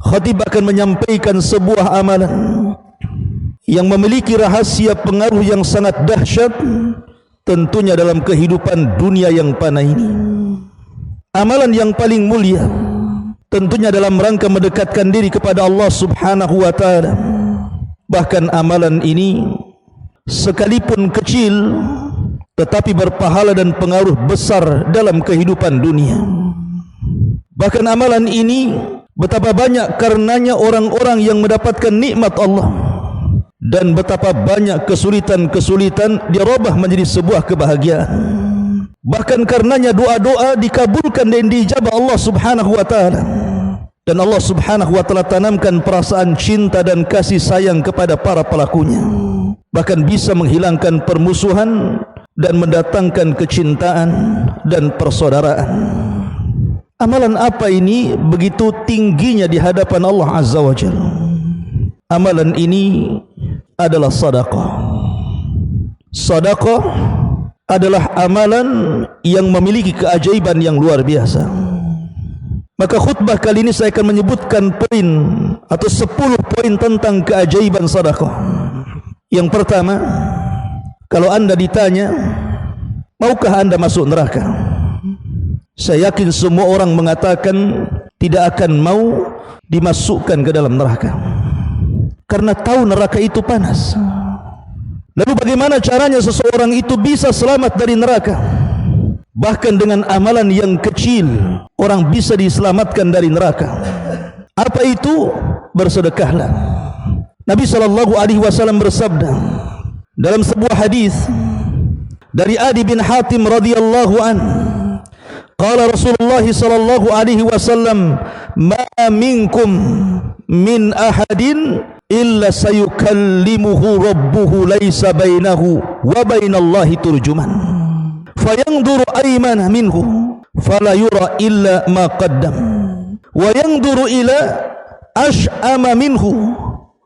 Khatib akan menyampaikan sebuah amalan yang memiliki rahasia pengaruh yang sangat dahsyat tentunya dalam kehidupan dunia yang fana ini. Amalan yang paling mulia tentunya dalam rangka mendekatkan diri kepada Allah Subhanahu wa taala. Bahkan amalan ini sekalipun kecil tetapi berpahala dan pengaruh besar dalam kehidupan dunia. Bahkan amalan ini betapa banyak karenanya orang-orang yang mendapatkan nikmat Allah, dan betapa banyak kesulitan-kesulitan dirubah menjadi sebuah kebahagiaan. Bahkan karenanya doa-doa dikabulkan dan diijabah Allah Subhanahu wa taala. Dan Allah Subhanahu wa taala tanamkan perasaan cinta dan kasih sayang kepada para pelakunya. Bahkan bisa menghilangkan permusuhan dan mendatangkan kecintaan dan persaudaraan. Amalan apa ini begitu tingginya di hadapan Allah Azza wa Jalla? Amalan ini adalah sedekah. Sedekah adalah amalan yang memiliki keajaiban yang luar biasa. Maka khutbah kali ini saya akan menyebutkan poin atau 10 poin tentang keajaiban sedekah. Yang pertama, kalau anda ditanya, maukah anda masuk neraka? Saya yakin semua orang mengatakan tidak akan mau dimasukkan ke dalam neraka, karena tahu neraka itu panas. Lalu bagaimana caranya seseorang itu bisa selamat dari neraka? Bahkan dengan amalan yang kecil orang bisa diselamatkan dari neraka. Apa itu? Bersedekahlah. Nabi SAW bersabda dalam sebuah hadis dari Adi bin Hatim radhiyallahu anhu, qala Rasulullah sallallahu alaihi wasallam, ma minkum min ahadin illa sayukallimuhu rabbuhu laisa bainahu wa bainallahi turjuman fayanzuru aymana minhu fala yura illa ma qaddam wa yanzuru ila ash'ama minhu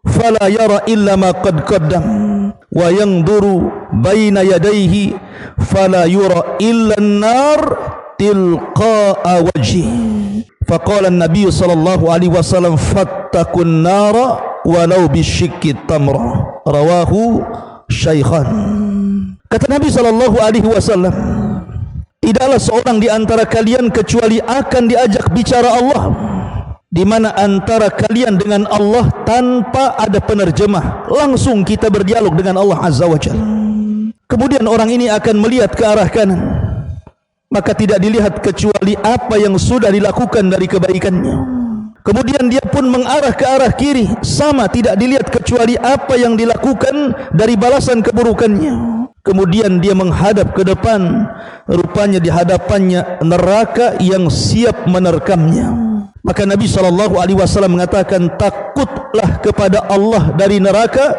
fala yara illa ma qad qaddam wa yanzuru baina yadayhi fala yura illa an-nar tilqa'a wajhi. Faqala an-nabiy sallallahu alaihi wasallam fattaqun nara walau bisyikki tamra. Rawahu Syaikhan. Kata Nabi sallallahu alaihi wasallam, tidaklah seorang di antara kalian kecuali akan diajak bicara Allah, di mana antara kalian dengan Allah tanpa ada penerjemah, langsung kita berdialog dengan Allah Azza wa Jalla. Kemudian orang ini akan melihat ke arah kanan, maka tidak dilihat kecuali apa yang sudah dilakukan dari kebaikannya. Kemudian dia pun mengarah ke arah kiri, sama tidak dilihat kecuali apa yang dilakukan dari balasan keburukannya. Kemudian dia menghadap ke depan, rupanya di hadapannya neraka yang siap menerkamnya. Maka Nabi SAW mengatakan, takutlah kepada Allah dari neraka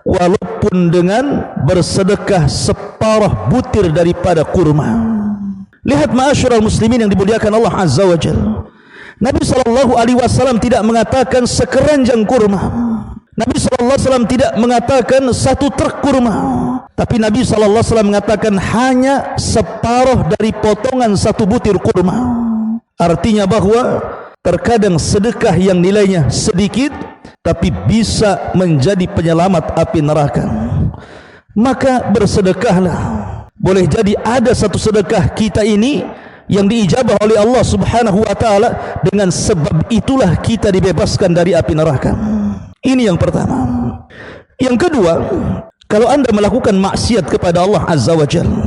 walaupun dengan bersedekah separuh butir daripada kurma. Lihat ma'asyiral muslimin yang dimuliakan Allah Azza wa Jalla. Nabi SAW tidak mengatakan sekeranjang kurma. Nabi SAW tidak mengatakan satu truk kurma. Tapi Nabi SAW mengatakan hanya separuh dari potongan satu butir kurma. Artinya bahwa terkadang sedekah yang nilainya sedikit tapi bisa menjadi penyelamat api neraka. Maka bersedekahlah. Boleh jadi ada satu sedekah kita ini yang diijabah oleh Allah Subhanahu wa taala, dengan sebab itulah kita dibebaskan dari api neraka. Ini yang pertama. Yang kedua, kalau anda melakukan maksiat kepada Allah Azza wa Jalla,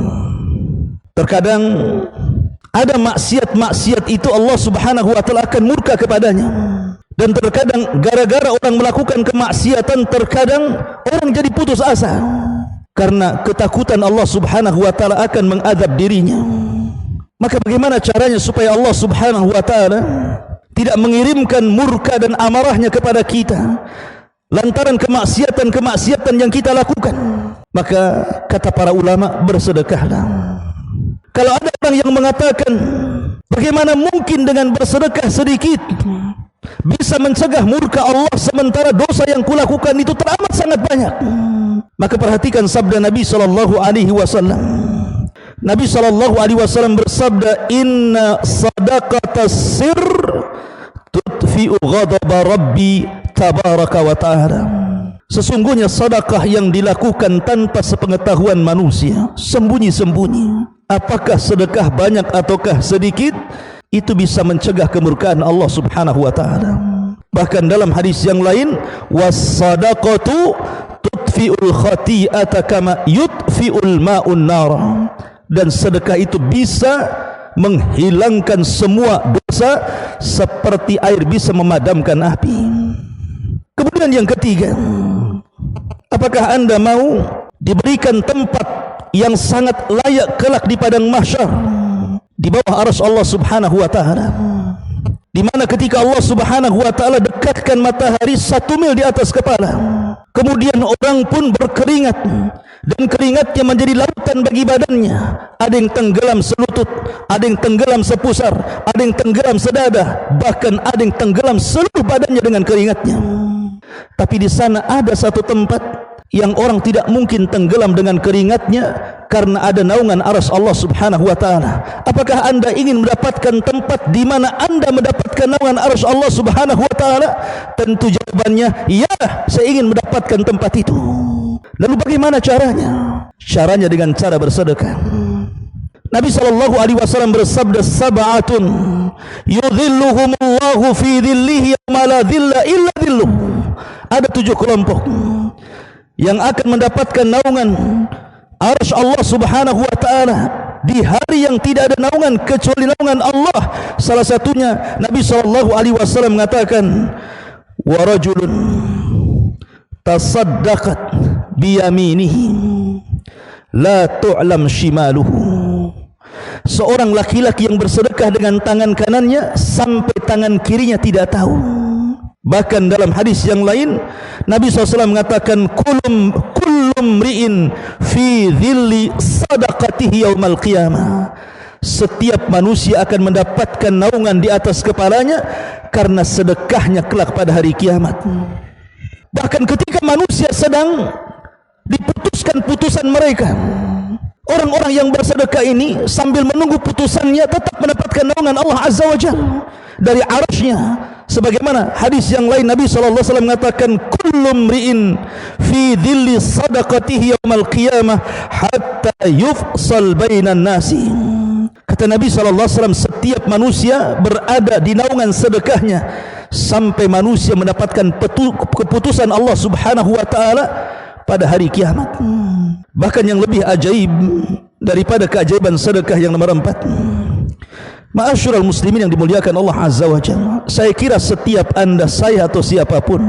terkadang ada maksiat-maksiat itu Allah Subhanahu wa taala akan murka kepadanya. Dan terkadang gara-gara orang melakukan kemaksiatan, terkadang orang jadi putus asa karena ketakutan Allah Subhanahu wa taala akan mengadab dirinya. Maka bagaimana caranya supaya Allah Subhanahu wa taala tidak mengirimkan murka dan amarahnya kepada kita lantaran kemaksiatan-kemaksiatan yang kita lakukan? Maka kata para ulama, bersedekahlah. Kalau ada orang yang mengatakan, bagaimana mungkin dengan bersedekah sedikit bisa mencegah murka Allah, sementara dosa yang kulakukan itu teramat sangat banyak. Maka perhatikan sabda Nabi sallallahu alaihi wasallam. Nabi sallallahu alaihi wasallam bersabda, "Inna sadaqatas sir tudfi'u ghadaba Rabbi tabaraka wa ta'ala." Sesungguhnya sedekah yang dilakukan tanpa sepengetahuan manusia, sembunyi-sembunyi, apakah sedekah banyak ataukah sedikit, itu bisa mencegah kemurkaan Allah Subhanahu wa taala. Bahkan dalam hadis yang lain, was-sadaqatu tudfi'ul khati'ata kama yudfi'ul ma'un nar. Dan sedekah itu bisa menghilangkan semua dosa seperti air bisa memadamkan api. Kemudian yang ketiga, apakah anda mau diberikan tempat yang sangat layak kelak di padang mahsyar, di bawah arsy Allah Subhanahu wa taala, di mana ketika Allah Subhanahu wa taala dekatkan matahari 1 mil di atas kepala, kemudian orang pun berkeringat dan keringatnya menjadi lautan bagi badannya. Ada yang tenggelam selutut, ada yang tenggelam sepusar, ada yang tenggelam sedada, bahkan ada yang tenggelam seluruh badannya dengan keringatnya. Tapi di sana ada satu tempat yang orang tidak mungkin tenggelam dengan keringatnya, karena ada naungan arsy Allah Subhanahu wa taala. Apakah anda ingin mendapatkan tempat di mana anda mendapatkan naungan arsy Allah Subhanahu wa taala? Tentu jawabannya ya, saya ingin mendapatkan tempat itu. Lalu bagaimana caranya? Caranya dengan cara bersedekah. Nabi sallallahu alaihi wasallam bersabda, "Sab'atun yudhilluhumullahu fi dhillihi yawma la dhilla illa dhilluh." Ada 7 kelompok yang akan mendapatkan naungan arsy Allah Subhanahu wa taala di hari yang tidak ada naungan kecuali naungan Allah. Salah satunya Nabi sallallahu alaihi wasallam mengatakan, "Wa rajulun tasaddaqat bi yaminihi la tu'lam shimaluhu." Seorang laki-laki yang bersedekah dengan tangan kanannya sampai tangan kirinya tidak tahu. Bahkan dalam hadis yang lain Nabi SAW mengatakan, kullum ri'in fi dhilli sadaqatihi yaumal qiyamah. Setiap manusia akan mendapatkan naungan di atas kepalanya karena sedekahnya kelak pada hari kiamat. Bahkan ketika manusia sedang diputuskan putusan mereka, orang-orang yang bersedekah ini sambil menunggu putusannya tetap mendapatkan naungan Allah Azza wa Jalla dari arsy-Nya. Sebagaimana hadis yang lain Nabi sallallahu alaihi wasallam mengatakan, "Kullum ri'in fi dhilli sadaqatihi yaumal qiyamah hatta yufsal bainan nasi." Kata Nabi sallallahu alaihi wasallam, setiap manusia berada di naungan sedekahnya sampai manusia mendapatkan keputusan Allah Subhanahu wa taala pada hari kiamat. Bahkan yang lebih ajaib daripada keajaiban sedekah yang nomor 4, ma'asyiral muslimin yang dimuliakan Allah Azza wa Jalla, saya kira setiap anda, saya atau siapapun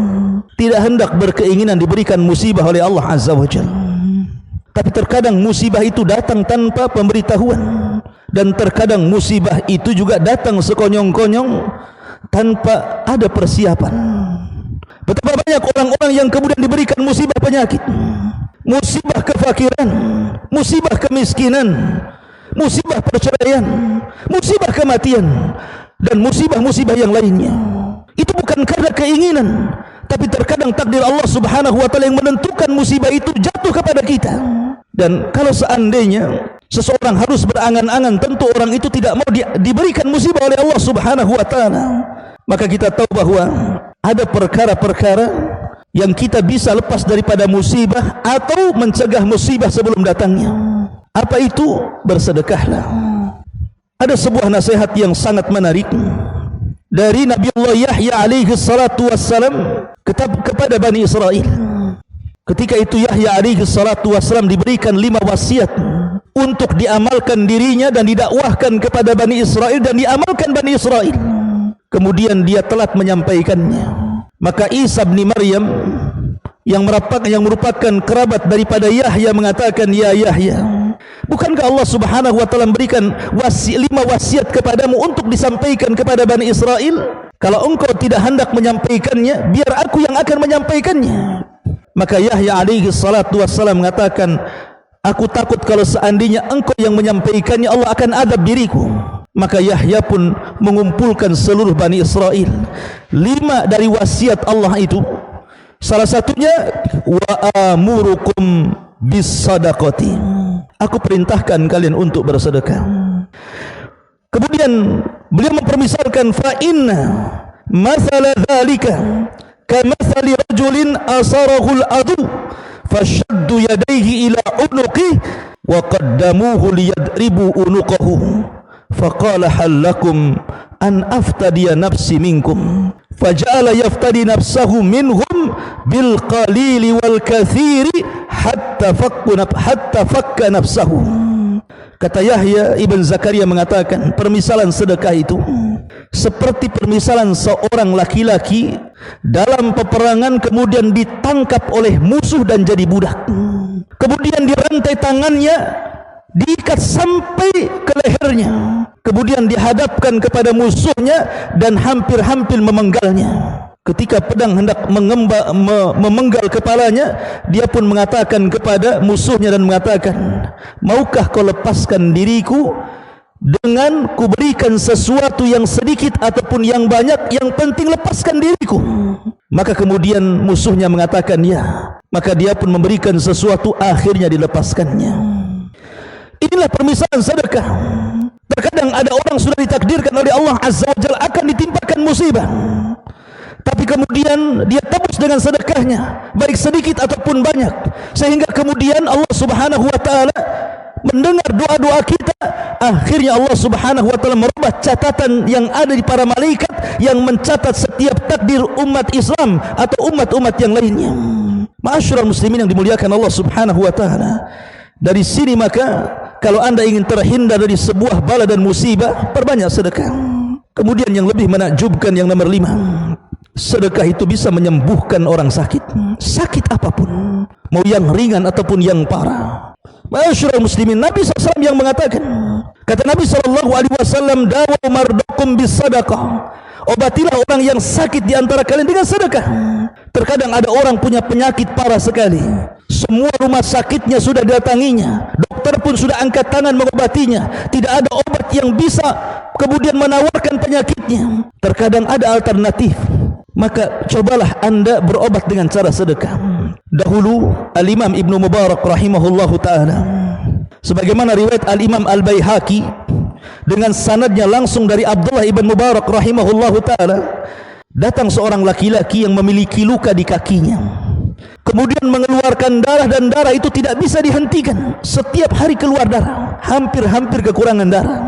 tidak hendak berkeinginan diberikan musibah oleh Allah Azza wa Jalla. Tapi terkadang musibah itu datang tanpa pemberitahuan, dan terkadang musibah itu juga datang sekonyong-konyong tanpa ada persiapan. Betapa banyak orang-orang yang kemudian diberikan musibah penyakit, musibah kefakiran, musibah kemiskinan, musibah perceraian, musibah kematian, dan musibah-musibah yang lainnya. Itu bukan karena keinginan, tapi terkadang takdir Allah Subhanahu wa taala yang menentukan musibah itu jatuh kepada kita. Dan kalau seandainya seseorang harus berangan-angan, tentu orang itu tidak mau diberikan musibah oleh Allah Subhanahu wa taala. Maka kita tahu bahwa ada perkara-perkara yang kita bisa lepas daripada musibah atau mencegah musibah sebelum datangnya. Apa itu? Bersedekahlah. Ada sebuah nasihat yang sangat menarik dari Nabi Allah Yahya alaihi salatu wassalam kepada Bani Israel. Ketika itu Yahya alaihi salatu wassalam diberikan 5 wasiat untuk diamalkan dirinya dan didakwahkan kepada Bani Israel, dan diamalkan Bani Israel. Kemudian dia telat menyampaikannya. Maka Isa bin Maryam yang merupakan kerabat daripada Yahya mengatakan, "Ya Yahya, bukankah Allah Subhanahu wa taala memberikan 5 wasiat kepadamu untuk disampaikan kepada Bani Israel? Kalau engkau tidak hendak menyampaikannya, biar aku yang akan menyampaikannya." Maka Yahya alaihi salatu wassalam mengatakan, "Aku takut kalau seandainya engkau yang menyampaikannya, Allah akan adab diriku." Maka Yahya pun mengumpulkan seluruh Bani Israel. 5 dari wasiat Allah itu, salah satunya wa amurukum bis sadaqati, aku perintahkan kalian untuk bersedekah. Kemudian beliau mempermisalkan fa inna mathala dzalika kamathali rajulin asarahu al-adu fashaddu yadayhi ila unuqi wa qaddamuhu liyadribu unuqahu faqala hal lakum an aftadiya nafsi minkum faja'ala yaftadi nafsahu minhum bil qalili wal kathiri hatta fakka nafsahu. Kata Yahya ibn Zakaria mengatakan, permisalan sedekah itu seperti permisalan seorang laki-laki dalam peperangan kemudian ditangkap oleh musuh dan jadi budak, kemudian dirantai tangannya, diikat sampai ke lehernya, kemudian dihadapkan kepada musuhnya dan hampir-hampir memenggalnya. Ketika pedang hendak memenggal kepalanya, dia pun mengatakan kepada musuhnya dan mengatakan, maukah kau lepaskan diriku dengan kuberikan sesuatu yang sedikit ataupun yang banyak, yang penting lepaskan diriku. Maka kemudian musuhnya mengatakan ya, maka dia pun memberikan sesuatu, akhirnya dilepaskannya. Inilah permisalan sedekah. Terkadang ada orang sudah ditakdirkan oleh Allah Azza wa Jalla akan ditimpakan musibah, tapi kemudian dia tebus dengan sedekahnya, baik sedikit ataupun banyak, sehingga kemudian Allah Subhanahu wa taala mendengar doa-doa kita. Akhirnya Allah Subhanahu wa taala merubah catatan yang ada di para malaikat yang mencatat setiap takdir umat Islam atau umat-umat yang lainnya. Ma'asyiral muslimin yang dimuliakan Allah Subhanahu wa taala, dari sini maka kalau anda ingin terhindar dari sebuah bala dan musibah, perbanyak sedekah. Kemudian yang lebih menakjubkan, yang nomor 5, sedekah itu bisa menyembuhkan orang sakit, sakit apapun, mau yang ringan ataupun yang parah. Ma'asyiral muslimin, Nabi SAW yang mengatakan, kata Nabi SAW, dawu mardakum bis sadaqah, obatilah orang yang sakit di antara kalian dengan sedekah. Terkadang ada orang punya penyakit parah sekali, semua rumah sakitnya sudah datanginya, dokter pun sudah angkat tangan mengobatinya, tidak ada obat yang bisa kemudian menawarkan penyakitnya. Terkadang ada alternatif, maka cobalah anda berobat dengan cara sedekah. Dahulu Al-Imam Ibnu Mubarak rahimahullahu ta'ala, sebagaimana riwayat Al-Imam Al-Baihaqi dengan sanadnya langsung dari Abdullah Ibn Mubarak rahimahullahu ta'ala, datang seorang laki-laki yang memiliki luka di kakinya, kemudian mengeluarkan darah, dan darah itu tidak bisa dihentikan, setiap hari keluar darah, hampir-hampir kekurangan darah,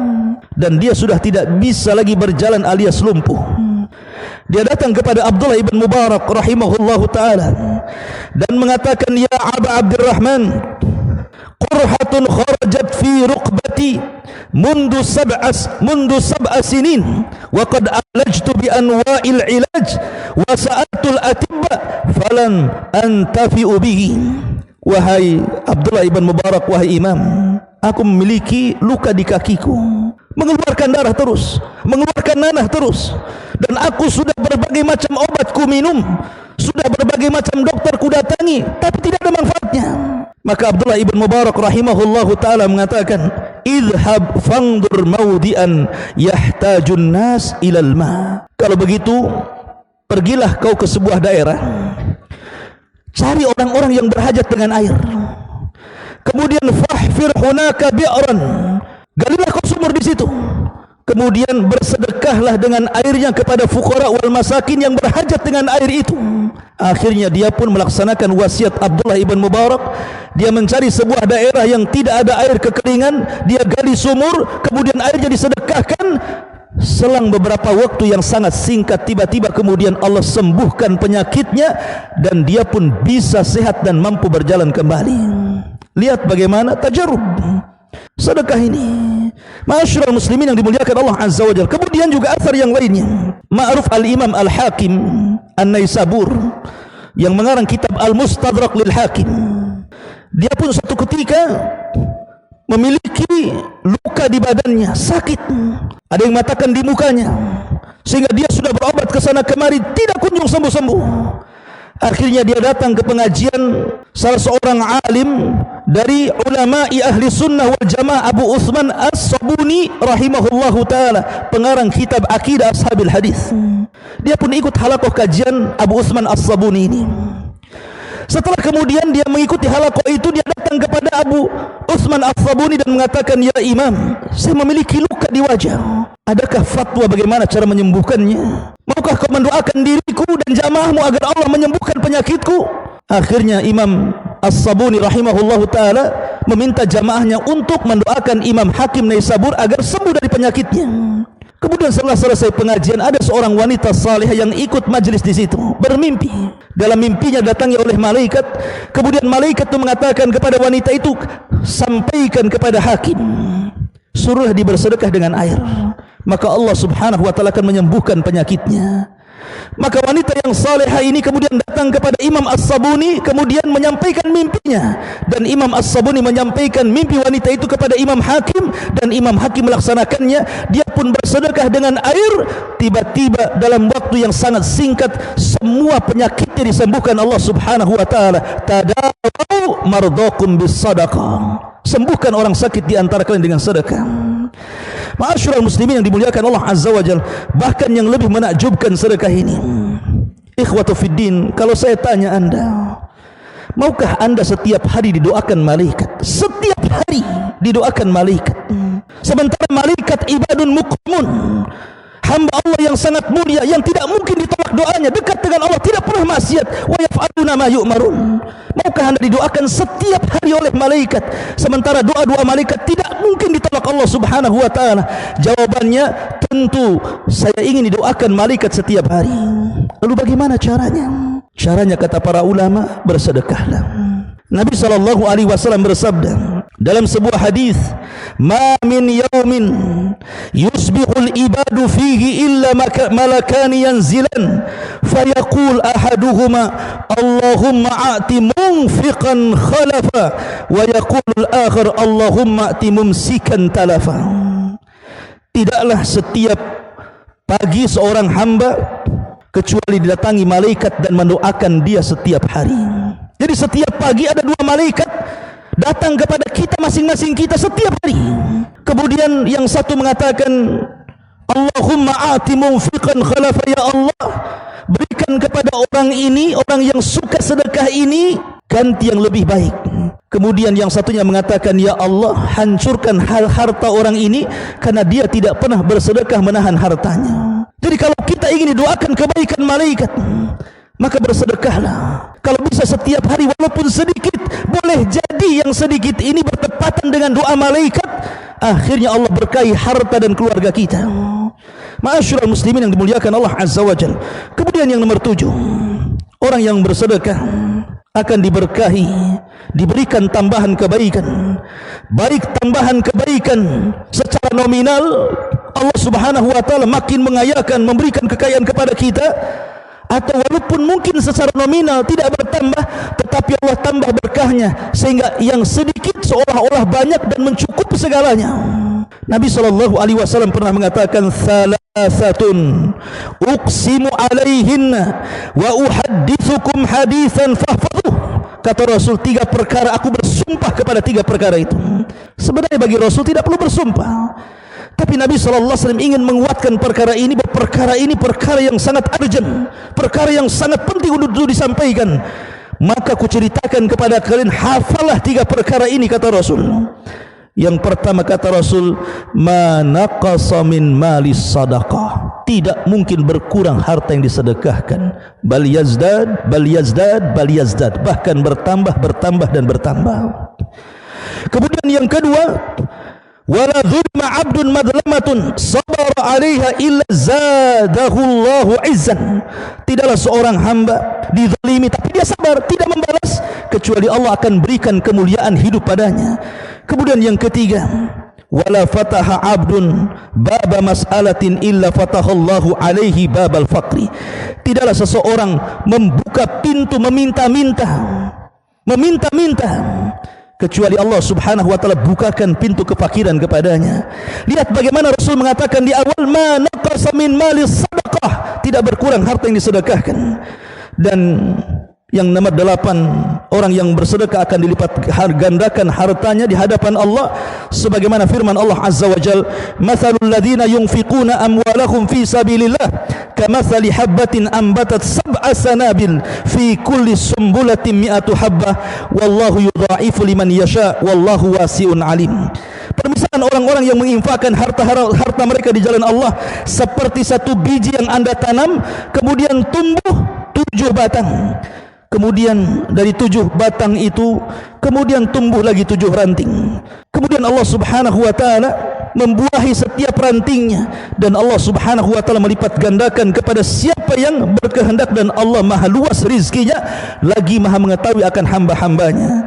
dan dia sudah tidak bisa lagi berjalan alias lumpuh. Dia datang kepada Abdullah ibn Mubarak rahimahullahu ta'ala dan mengatakan, ya Aba Abdurrahman, qurhatun kharajat fi ruqbati mundu sab'a sinin wa qad alajtu bi anwa'il ilaj wa sa'altul atibba falan antafi'u bihi. Wahai Abdullah ibn Mubarak, wahai imam, aku memiliki luka di kakiku, mengeluarkan darah terus, mengeluarkan nanah terus, dan aku sudah berbagai macam obat ku minum, sudah berbagai macam dokter ku datangi, tapi tidak ada manfaatnya. Maka Abdullah ibn Mubarak rahimahullahu ta'ala mengatakan, idhab fangdur maudian yahtajun nas ilal ma. Kalau begitu, pergilah kau ke sebuah daerah, cari orang-orang yang berhajat dengan air, kemudian fahfir hunaka bi'ran, galilah kau sumur di situ, kemudian bersedekahlah dengan airnya kepada fuqara wal masakin yang berhajat dengan air itu. Akhirnya dia pun melaksanakan wasiat Abdullah ibn Mubarak. Dia mencari sebuah daerah yang tidak ada air kekeringan, dia gali sumur, kemudian airnya disedekahkan. Selang beberapa waktu yang sangat singkat, tiba-tiba kemudian Allah sembuhkan penyakitnya dan dia pun bisa sehat dan mampu berjalan kembali. Lihat bagaimana tajarrub sedekah ini. Ma'asyiral muslimin yang dimuliakan Allah Azza wa Jalla. Kemudian juga asar yang lainnya, ma'ruf Al-Imam Al-Hakim An-Naisabur yang mengarang kitab Al-Mustadrak lil Hakim. Dia pun suatu ketika memiliki luka di badannya, sakit, ada yang mengatakan di mukanya, sehingga dia sudah berobat ke sana kemari, tidak kunjung sembuh-sembuh. Akhirnya dia datang ke pengajian salah seorang alim dari ulama'i ahli sunnah wal jamaah, Abu Uthman As-Sabuni rahimahullahu ta'ala, pengarang kitab Aqidah Ashabil Hadis. Dia pun ikut halaqah kajian Abu Uthman As-Sabuni ini. Setelah kemudian dia mengikuti halaqah itu, dia datang kepada Abu Uthman As-Sabuni dan mengatakan, "Ya Imam, saya memiliki luka di wajah. Adakah fatwa bagaimana cara menyembuhkannya? Maukah kau mendoakan diriku dan jamaahmu agar Allah menyembuhkan penyakitku?" Akhirnya Imam As-Sabuni rahimahullahu ta'ala meminta jamaahnya untuk mendoakan Imam Hakim Naisabur agar sembuh dari penyakitnya. Kemudian setelah selesai pengajian, ada seorang wanita salihah yang ikut majlis di situ, bermimpi. Dalam mimpinya datangi oleh malaikat. Kemudian malaikat itu mengatakan kepada wanita itu, "Sampaikan kepada hakim, suruhlah dia bersedekah dengan air, maka Allah subhanahu wa ta'ala akan menyembuhkan penyakitnya." Maka wanita yang salihah ini kemudian datang kepada Imam As-Sabuni, kemudian menyampaikan mimpinya, dan Imam As-Sabuni menyampaikan mimpi wanita itu kepada Imam Hakim, dan Imam Hakim melaksanakannya. Dia pun bersedekah dengan air. Tiba-tiba dalam waktu yang sangat singkat, semua penyakitnya disembuhkan Allah subhanahu wa ta'ala. Tadawu mardakum bis sadaqah, sembuhkan orang sakit di antara kalian dengan sedekah. Ma'asyiral muslimin yang dimuliakan Allah azza wa jalla, bahkan yang lebih menakjubkan sedekah ini, ikhwatu fiddin, kalau saya tanya anda, maukah anda setiap hari didoakan malaikat? Setiap hari didoakan malaikat, sementara malaikat ibadun mukramun, hamba Allah yang sangat mulia, yang tidak mungkin ditolak doanya, dekat dengan Allah, tidak pernah maksiat, wa yaf'aluna ma yu'marun. Maukah anda didoakan setiap hari oleh malaikat, sementara doa-doa malaikat tidak mungkin ditolak Allah subhanahu wa ta'ala? Jawabannya, tentu saya ingin didoakan malaikat setiap hari. Lalu bagaimana caranya? Caranya kata para ulama, bersedekahlah. Nabi SAW bersabda dalam sebuah hadis, "Ma min yaumin yusbihul ibadu fihi illa malakani yanzilan fayaqul ahaduhuma Allahumma a'ti munfiqan khalafa wa yaqul al-akhar Allahumma a'ti mumsikan talafa." Tidaklah setiap pagi seorang hamba kecuali didatangi malaikat dan mendoakan dia setiap hari. Jadi setiap pagi ada dua malaikat datang kepada kita masing-masing kita setiap hari. Kemudian yang satu mengatakan, Allahumma a'ti munfiqan khalafa, ya Allah, berikan kepada orang ini, orang yang suka sedekah ini, ganti yang lebih baik. Kemudian yang satunya mengatakan, ya Allah, hancurkan harta orang ini karena dia tidak pernah bersedekah menahan hartanya. Jadi kalau kita ingin didoakan kebaikan malaikat, maka bersedekahlah. Kalau bisa setiap hari walaupun sedikit, boleh jadi yang sedikit ini bertepatan dengan doa malaikat, akhirnya Allah berkahi harta dan keluarga kita. Ma'asyiral muslimin yang dimuliakan Allah azza wa jalla. Kemudian yang nomor 7, orang yang bersedekah akan diberkahi, diberikan tambahan kebaikan, baik tambahan kebaikan secara nominal, Allah subhanahu wa ta'ala makin mengayakan, memberikan kekayaan kepada kita, atau walaupun mungkin secara nominal tidak bertambah, tetapi Allah tambah berkahnya sehingga yang sedikit seolah-olah banyak dan mencukupi segalanya. Nabi SAW pernah mengatakan, "Thalathatun uqsimu alaihinna wa uhaddithukum hadithan fahfadhuh." Kata Rasul, 3 perkara aku bersumpah kepada 3 perkara itu. Sebenarnya bagi Rasul tidak perlu bersumpah, tapi Nabi SAW ingin menguatkan perkara ini, perkara ini perkara yang sangat urgent, perkara yang sangat penting untuk disampaikan. Maka ku ceritakan kepada kalian, hafalah 3 perkara ini, kata Rasul. Yang pertama kata Rasul, ma naqasa min mali sadaqah, tidak mungkin berkurang harta yang disedekahkan, bal yazdad, bal yazdad, bal yazdad, bahkan bertambah, bertambah dan bertambah. Kemudian yang kedua, wala dhulma abdun madlamatun sabar alaiha illa zadahu Allahu izzan, tidaklah seorang hamba dizalimi tapi dia sabar, tidak membalas, kecuali Allah akan berikan kemuliaan hidup padanya. Kemudian yang ketiga, wala fataha abdun baba mas'alatin illa fatahallahu alaihi babal faqri, tidaklah seseorang membuka pintu meminta-minta kecuali Allah subhanahu wa ta'ala bukakan pintu kefakiran kepadanya. Lihat bagaimana Rasul mengatakan di awal, ma naqasa min mali sadaqah, tidak berkurang harta yang disedekahkan. Dan Yang nomor 8, orang yang bersedekah akan dilipat gandakan hartanya di hadapan Allah, sebagaimana firman Allah Azza wa Jalla, "Matsalul ladzina yunfiquna amwalahum fi sabilillah kamatsali habbatin ambatat sab'a sanabil fi kulli sumbulatin mi'atu habbah wallahu yudha'ifu liman yasha wallahu wasi'un alim." Permisalan orang-orang yang menginfakkan harta mereka di jalan Allah seperti satu biji yang Anda tanam kemudian tumbuh 7 batang. Kemudian dari 7 batang itu kemudian tumbuh lagi 7 ranting. Kemudian Allah Subhanahu wa taala membuahi setiap rantingnya, dan Allah Subhanahu wa taala melipat gandakan kepada siapa yang berkehendak, dan Allah Maha luas rizkinya lagi Maha mengetahui akan hamba-hambanya.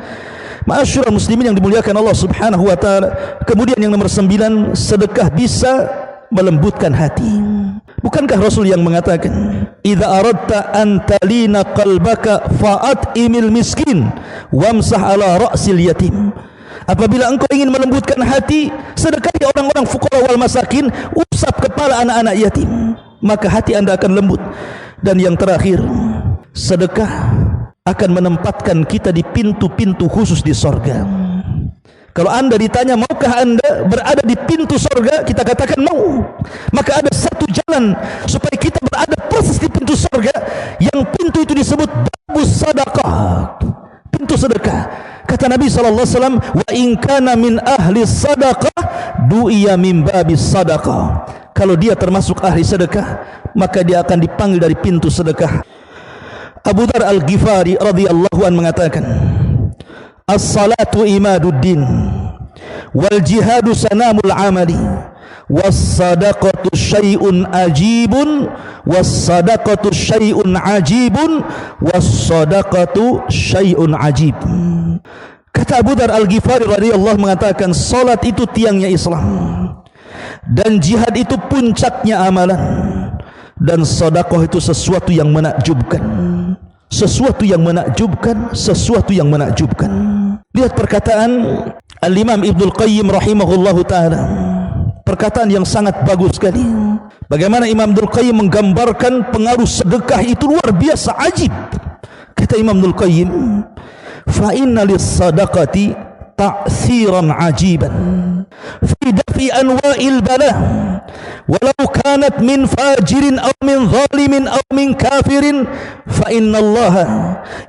Ma'asyiral muslimin yang dimuliakan Allah Subhanahu wa taala. Kemudian yang nomor 9, sedekah bisa melembutkan hati. Bukankah Rasul yang mengatakan, "Idza aradta an talina qalbaka fa'at'imil miskin wamsah ala ra'sil yatim." Apabila engkau ingin melembutkan hati, sedekahi orang-orang fuqara wal masakin, usap kepala anak-anak yatim, maka hati Anda akan lembut. Dan yang terakhir, sedekah akan menempatkan kita di pintu-pintu khusus di sorga. Kalau Anda ditanya, maukah Anda berada di pintu sorga? Kita katakan mau. Maka ada satu jalan supaya kita berada persis di pintu sorga, yang pintu itu disebut babus sadaqah, pintu sedekah. Kata Nabi SAW, "Wa in kana min ahli sadaqah du'iya min babis sadaqah." Kalau dia termasuk ahli sedekah, maka dia akan dipanggil dari pintu sedekah. Abu Dzar Al-Ghifari radhiyallahu anhu mengatakan, "As-salatu imaduddin wal jihadu sanamul amali was-sadaqatu syai'un ajibun was-sadaqatu syai'un ajibun was-sadaqatu syai'un ajib." Kata Abu Dzar Al-Ghifari radhiyallahu mengatakan, salat itu tiangnya Islam, dan jihad itu puncaknya amalan, dan sedekah itu sesuatu yang menakjubkan. Sesuatu yang menakjubkan, sesuatu yang menakjubkan. Lihat perkataan Al-Imam Ibnul Qayyim rahimahullahu ta'ala, perkataan yang sangat bagus sekali. Bagaimana Imam Ibnul Qayyim menggambarkan pengaruh sedekah itu luar biasa, ajib. Kata Imam Ibnul Qayyim, "Fa inna lis-sadaqati ta'thiran ajiban fi dafi anwa'il bala walau kanat min fajirin aw min zalimin aw min kafirin fa inna Allah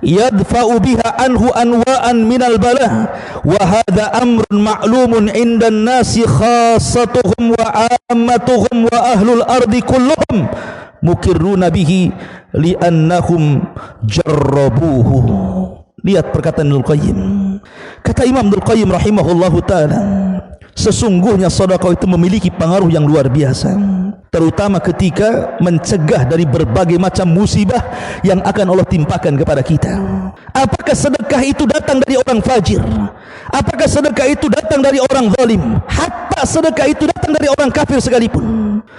yadfa'u biha anhu anwa'an minal bala wa hadha amrun ma'lumun 'inda an-nasi khassatuhum wa 'ammatuhum wa ahlul ardi kulluhum mukirruna bihi li'annahum jarrabuhu." Lihat perkataan Ibnul Qayyim. Kata Imam Ibnul Qayyim rahimahullahu ta'ala, sesungguhnya sedekah itu memiliki pengaruh yang luar biasa, terutama ketika mencegah dari berbagai macam musibah yang akan Allah timpakan kepada kita. Apakah sedekah itu datang dari orang fajir? Apakah sedekah itu datang dari orang zalim? Hatta sedekah itu datang dari orang kafir sekalipun.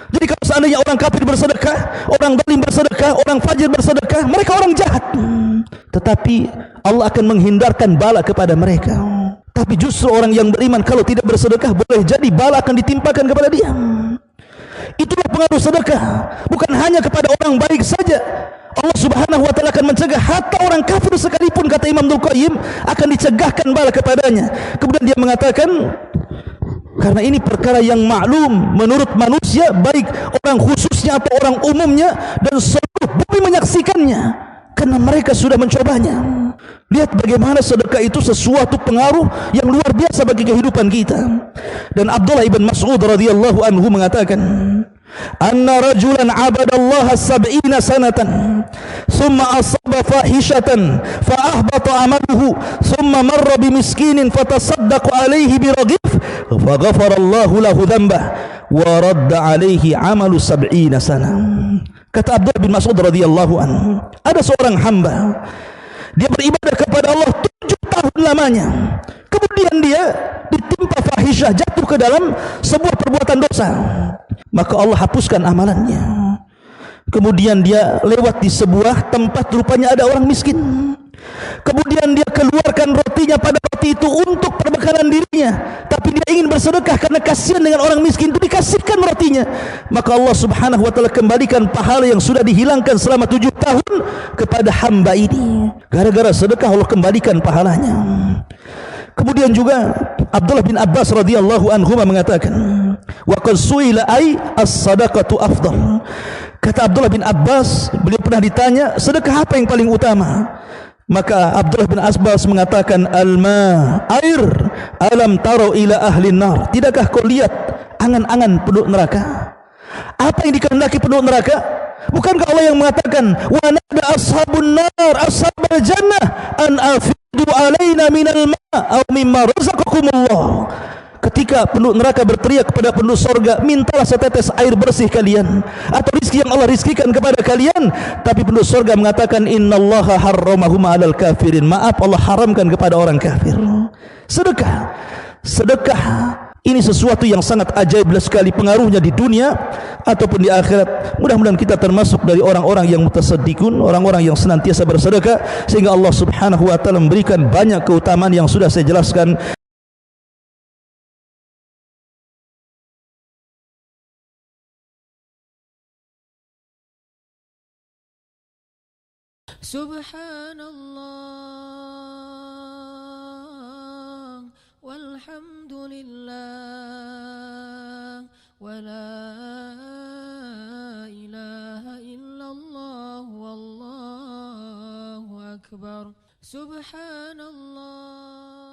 Jadi kalau seandainya orang kafir bersedekah, orang zalim bersedekah, orang fajir bersedekah, mereka orang jahat, tetapi Allah akan menghindarkan bala kepada mereka. Tapi justru orang yang beriman kalau tidak bersedekah, boleh jadi bala akan ditimpakan kepada dia. Itulah pengaruh sedekah, bukan hanya kepada orang baik saja. Allah Subhanahu wa ta'ala akan mencegah hatta orang kafir sekalipun, kata Imam Ibnul Qayyim, akan dicegahkan bala kepadanya. Kemudian dia mengatakan, karena ini perkara yang maklum menurut manusia, baik orang khususnya atau orang umumnya, dan seluruh bumi menyaksikannya, karena mereka sudah mencobanya. Lihat bagaimana sedekah itu sesuatu pengaruh yang luar biasa bagi kehidupan kita. Dan Abdullah ibn Mas'ud radhiyallahu anhu mengatakan, "Anna rajulan 'abadallaha 70 sanatan, thumma asaba fahishatan, fa ahbata 'amaluhu, thumma marra bimiskinin fatasaddaqa 'alayhi biraghif, fa ghafara Allahu lahu dhanbah wa radda 'alayhi 'amalu 70 sanah." Kata Abdullah bin Mas'ud radhiyallahu anhu, ada seorang hamba, dia beribadah kepada Allah 7 tahun lamanya. Kemudian dia ditimpa fahisyah, jatuh ke dalam sebuah perbuatan dosa. Maka Allah hapuskan amalannya. Kemudian dia lewat di sebuah tempat, rupanya ada orang miskin. Kemudian dia keluarkan roti hatinya pada roti itu untuk perbekalan dirinya, tapi dia ingin bersedekah karena kasihan dengan orang miskin itu, dikasihkan rotinya, maka Allah Subhanahu wa taala kembalikan pahala yang sudah dihilangkan selama 7 tahun kepada hamba ini. Gara-gara sedekah Allah kembalikan pahalanya. Kemudian juga Abdullah bin Abbas radhiyallahu anhu mengatakan, wa qad suila ay as-sadaqatu afdal. Kata Abdullah bin Abbas, beliau pernah ditanya, sedekah apa yang paling utama? Maka Abdullah bin Abbas mengatakan, al-ma, air. Alam taro ila ahli nar, tidakkah kau lihat angan-angan penduduk neraka? Apa yang dikehendaki penduduk neraka? Bukankah Allah yang mengatakan, wa nada ashabun nar ashabal jannah an afidu alaina minal ma' aw mimma razaqakumullah. Ketika penduduk neraka berteriak kepada penduduk sorga, mintalah setetes air bersih kalian, atau rizki yang Allah rizkikan kepada kalian. Tapi penduduk sorga mengatakan, innallaha harramahuma 'alal kafirin, maaf, Allah haramkan kepada orang kafir. Sedekah, sedekah ini sesuatu yang sangat ajaib sekali pengaruhnya di dunia ataupun di akhirat. Mudah-mudahan kita termasuk dari orang-orang yang mutasaddiqun, orang-orang yang senantiasa bersedekah, sehingga Allah Subhanahu wa taala memberikan banyak keutamaan yang sudah saya jelaskan. Subhanallah walhamdulillah wala ilaha illallah wallahu akbar. Subhanallah.